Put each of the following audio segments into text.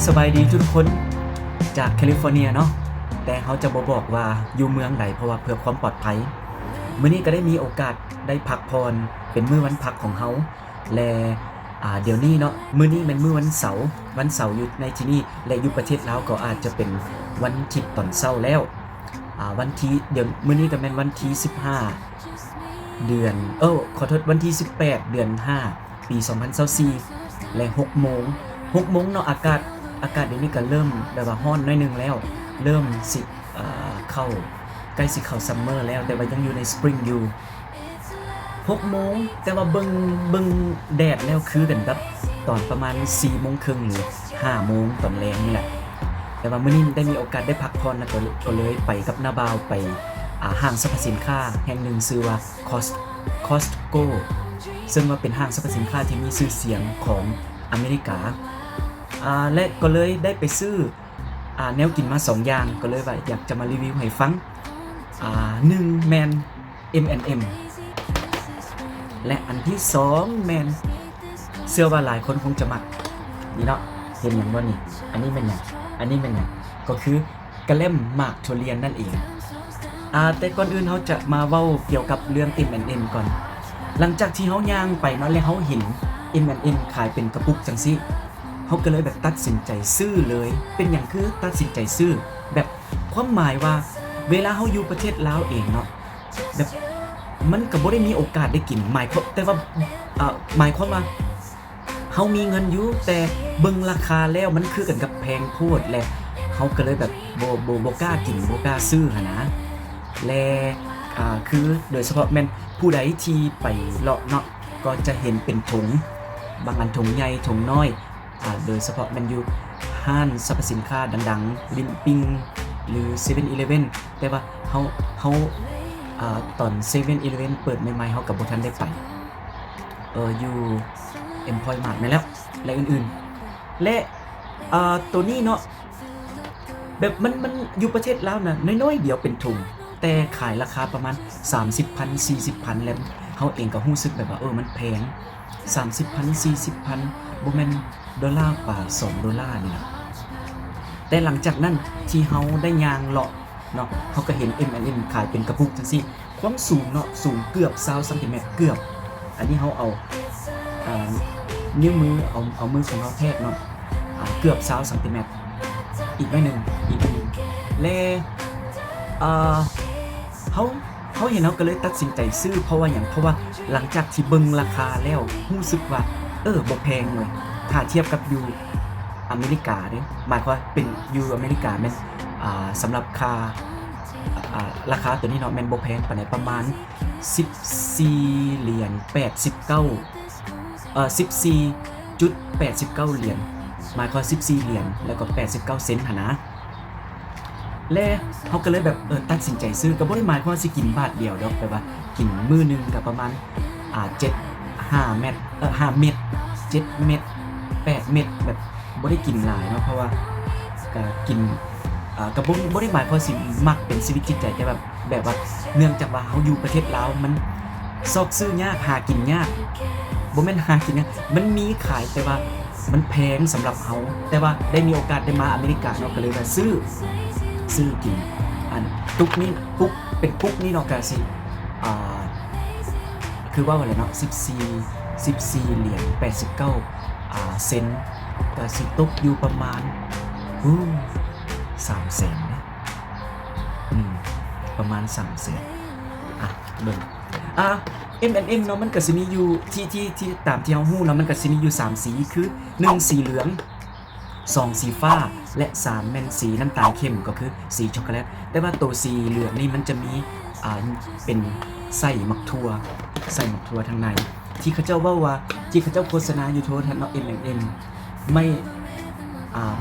สบายดีทุกคนจากแคลิฟอร์เนียเนาะแต่เขาจะบอกว่าอยู่เมืองใดเพราะว่าเพื่อความปลอดภัยมื้อนี้ก็ได้มีโอกาสได้พักผ่อนเป็นมื้อวันพักของเขาและเดี๋ยวนี้เนาะมื้อนี้เป็นมื้อวันเสาร์อยู่ในที่นี่และอยู่ประเทศลาวก็อาจจะเป็นวันอาทิตย์ตอนเช้าแล้ววันที่เดี๋ยวมื้อนี้ก็เป็นวันที่15เดือนขอโทษวันที่18เดือน5ปี2024และ6โมงเนาะอากาศเดี๋ยวนี้ก็เริ่มแบบว่าร้อนน้อยนึงแล้วเริ่มสิเข้าใกล้สิเข้าซัมเมอร์แล้วแต่ว่ายังอยู่ในสปริงอยู่6โมงแต่ว่าเบิ่งแดดแล้วคือกันกับตอนประมาณ4โมงครึ่งหรือ5โมงตอนแลงนี่แหละแต่ว่ามื้อนี้ได้มีโอกาสได้พักผ่อนนะก็เลยไปกับน้าบ่าวไปห้างสรรพสินค้าแห่งหนึ่งชื่อว่า Costco ซึ่งว่าเป็นห้างสรรพสินค้าที่มีชื่อเสียงของอเมริกาและก็เลยได้ไปซื้อแนวกินมา2อย่างก็เลยว่าอยากจะมารีวิวให้ฟัง1แมน M&M และอันที่2แมนเชื่อว่าหลายคนคงจะมักนี่เนาะเห็นอย่างบ่นี่อันนี้เป็นหยังก็คือกระเล่มหมากทุเรียนนั่นเองแต่ก่อนอื่นเขาจะมาเว้าเกี่ยวกับเรื่อง M&M ก่อนหลังจากที่เขาย่างไปเนาะแล้วเขาเห็น M&M ขายเป็นกระปุกจังซี่เขาก็เลยแบบตัดสินใจซื้อเลยเป็นอย่างคือตัดสินใจซื้อแบบความหมายว่าเวลาเขาอยู่ประเทศลาวเองเนาะแบบมันก็บ่ได้มีโอกาสได้กินหมายความว่าเขามีเงินอยู่แต่เบิ่งราคาแล้วมันคือกันกับแพงโพดและเขาก็เลยแบบบ่กล้ากินบ่กล้าซื้อหั่นนะและคือโดยเฉพาะแม่นผู้ใดที่ไปเลาะเนาะก็จะเห็นเป็นถุงบางอันถุงใหญ่ถุงน้อยโดยเฉพาะมันอยู่ห้างสรรพสินค้าดังๆลินปิงหรือ 7-Eleven แต่ว่าเขาตอน 7-Eleven เปิดใหม่ๆเฮากับบ่ทันได้ไปอยู่ Employ Mart นั่นแล้วและอื่นๆและตัวนี้เนาะแบบมันอยู่ประเทศลาวนะน้อยๆเดียวเป็นถุงแต่ขายราคาประมาณ 30,000 40,000 แล้วเฮาเองก็รู้สึกแบบว่ามันแพง 30,000 40,000 บ่แม่นดอลลาร์กว่า$2นี่นะแต่หลังจากนั้นที่เฮาได้ย่างเลาะเนาะเฮาก็เห็น M&M ขายเป็นกระปุกจังซี่ความสูงเนาะสูงเกือบ20ซนติเมตรเกือบอันนี้เฮาเอานิ้วมือเอามือของเราแทกเนาะเกือบ20ซนติเมตรอีกหน่อยนึงและเฮาเห็นเฮาก็เลยตัดสินใจซื้อเพราะว่าหลังจากที่เบิ่งราคาแล้วรู้สึกว่าบ่แพงเลยถ้าเทียบกับอยู่อเมริกาเด้หมายความว่าเป็นอยู่อเมริกาแม่นสำหรับราคาตัวนี้เนาะแม่นบ่แพงปานใดประมาณ14เหรียญ14.89 เหรียญหมายความว่า14เหรียญแล้วก็89เซนต์หั่นนะและเฮาก็เลยแบบตัดสินใจซื้อก็บ่ได้หมายความว่าสิกินบาทเดียวดอกแต่ว่ากินมื้อนึงก็ประมาณ5 เม็ด7 เม็ด8 เม็ดแบบบ่ได้กินหลายเนาะเพราะว่าก็กินก็บ่ได้หมายความสิมักเป็นชีวิตจิตใจแต่แบบว่าเนื่องจากว่าเฮาอยู่ประเทศลาวมันซอกซื้อยากหากินยากบ่แม่นหากินยากมันมีขายแต่ว่ามันแพงสำหรับเฮาแต่ว่าได้มีโอกาสได้มาอเมริกาเนาะก็เลยว่าซื้อกินอันตุกนี่ปุ๊กเป็นปุ๊กนี่เนาะก็สิคือว่าอะไรเนาะ14เหรียญ89เซนต์ก็สิตกอยู่ประมาณ3 แสนนะประมาณ3 แสนเบิ่งM&M เนาะมันก็สิมีอยู่ที่ตามที่เฮาฮู้เนาะมันก็สิมีอยู่3สีคือ1สีเหลือง2สีฟ้าและ3แม่นสีน้ำตาลเข้มก็คือสีช็อกโกแลตแต่ว่าตัวสีเหลืองนี่มันจะมีเป็นไส้มักถั่วทางในที่เขาเจ้าว่าที่เขาเจ้าโฆษณาอยู่โทรทัศน์เนาะ M&M ไ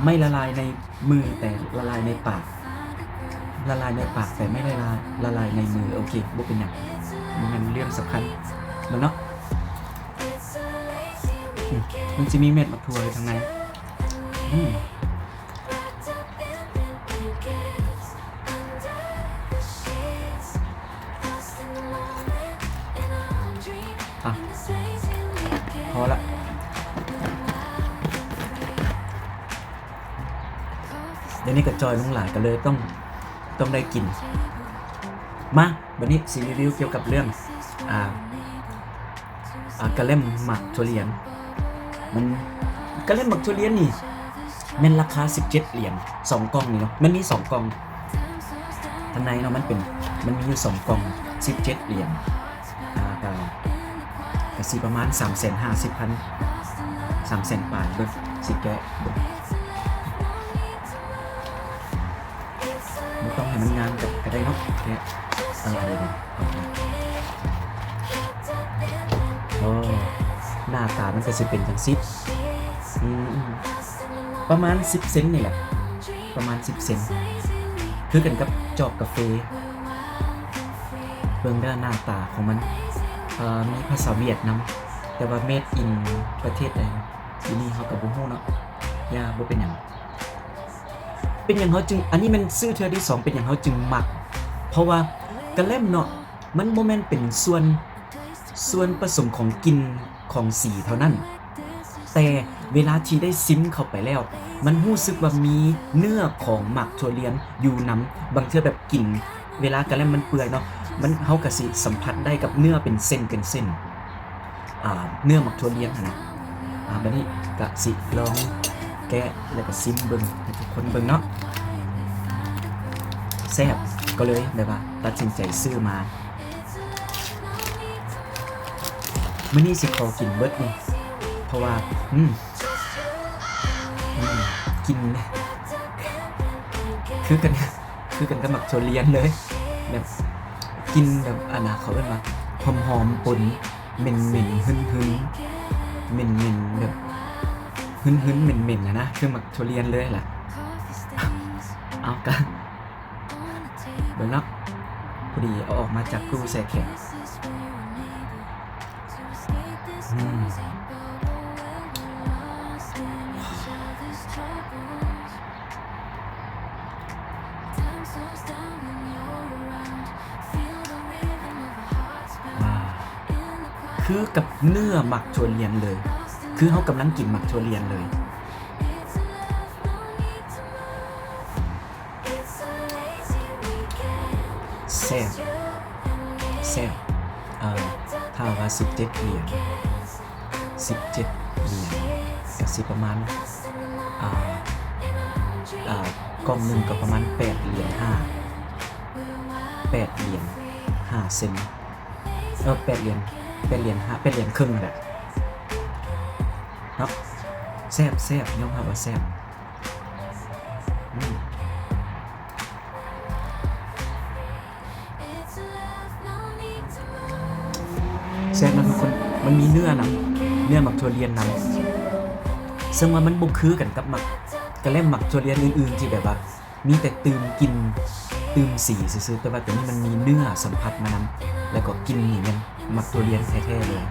ม่ละลายในมือแต่ละลายในปากแต่ไม่ละลายในมือโอเคบ่เป็นหยังมันเรื่องสำคัญเนาะมันจะมีเม็ดมักถั่วอยู่ทางในพอละ นนี้ก็จอยลงหลายก็เลยต้องได้กินมาวันนี้สิรีวิวเกี่ยวกับเรื่องกะเล่มหมักทุเรียนมันกะเล่มหมักทุเรียนนี่มันราคา17เหรียญ2กล่องนี่เนาะมันมี2กล่องข้างในเนาะมันมีอยู่2กล่อง17เหรียญก็สิประมาณ 350,000 300,000 บาทเบิ่งสิแกะเบิ่งบ่ต้องให้มันงามก็ได้เนาะแกะอะไรเด้โอ้หน้าตามันก็สิเป็นจังซี่ประมาณ10เซนนี่แหละประมาณ10เซนคือกันกับจอกกาแฟเบิ่งด้านหน้าตาของมันมีภาษาเวียดนามแต่ว่า made in ประเทศใดที่นี่เฮาก็บ่ฮู้เนาะอย่าบ่เป็นหยังเฮาจึงอันนี้มันซื้อเทื่อที่2เป็นหยังเฮาจึงมักเพราะว่ากะแล่มเนาะมันบ่แม่นเป็นส่วนผสมของกลิ่นของสีเท่านั้นแต่เวลาที่ได้ซิมเข้าไปแล้วมันรู้สึกว่ามีเนื้อของหมักถั่วเลียนอยู่นำบางเทื่อแบบกลิ่นเวลากะแล่มมันเปื่อยเนาะมันเฮาก็สิสัมผัสได้กับเนื้อเป็นเส้นเนื้อหมักถั่วเลียนนะบัดนี้ก็สิลองแกะแล้วก็ซิมเบิ่งให้ทุกคนเบิ่งเนาะแซ่บก็เลยแบบว่าตัดสินใจซื้อมามื้อนี้สิขอกินเบิดนี่เพราะว่ากินคือกันกับหมักถั่วเลียนเลยแบบกินแบบเขาเรียกว่าหอมๆปนเหม็นๆหึ่นๆเหม็นๆแบบหึ่นๆเหม็นๆนะคือหมักถั่วเลียนเลยล่ะเอากันเบิ่งเนาะพอดีเอาออกมาจากตู้แช่แข็งคือกับเนื้อหมักถั่วเลียนเลยคือเขากำลังกินหมักถั่วเลียนเลยแซ่บถ้าว่า17เหรียญก็สิประมาณกล่องนึงก็ประมาณ8เหรียญ5เซน8เหรียญครึ่งแหละเนาะแซ่บยอมรับว่าแซ่บแซ่บนะทุกคนมันมีเนื้อหมักถั่วเลียนนำซึ่งว่ามันบ่คือกันกับหมักกะแล่มหมักถั่วเลียนอื่นๆที่แบบว่ามีแต่ตื่มกลิ่นตื่มสีซื่อๆแต่ว่าตัวนี้มันมีเนื้อสัมผัสมานำแล้วก็กินนี่มันหมักถั่วเลียนแท้ๆเลย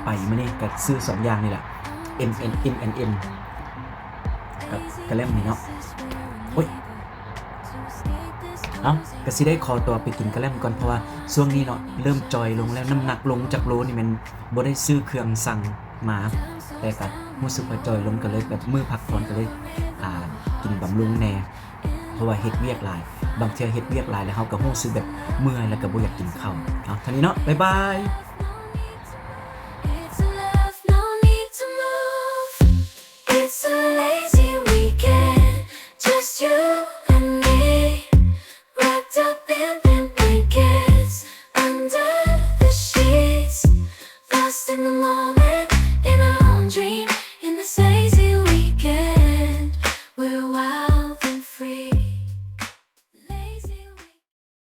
ไปมื้อนี้ก็ซื้อ2อย่างนี่แหละ M กับกะแล่มนี่เนาะโอ๊ยก็สิได้ขอตัวไปกินกะแล่มก่อนเพราะว่าช่วงนี้เนาะเริ่มจอยลงแล้วน้ำหนักลงจากโลนี่มันบ่ได้ซื้อเครื่องสั่งมาแต่ก็รู้สึกว่าจอยลงก็เลยแบบมื้อพักผ่อนก็เลยกินบำรุงแน่เพราะว่าเฮ็ดเวียกหลายบางเทื่อเฮ็ดเวียกหลายแล้วเฮาก็รู้สึกแบบเมื่อยแล้วก็บ่อยากกินข้าวเท่านี้เนาะบ๊ายบาย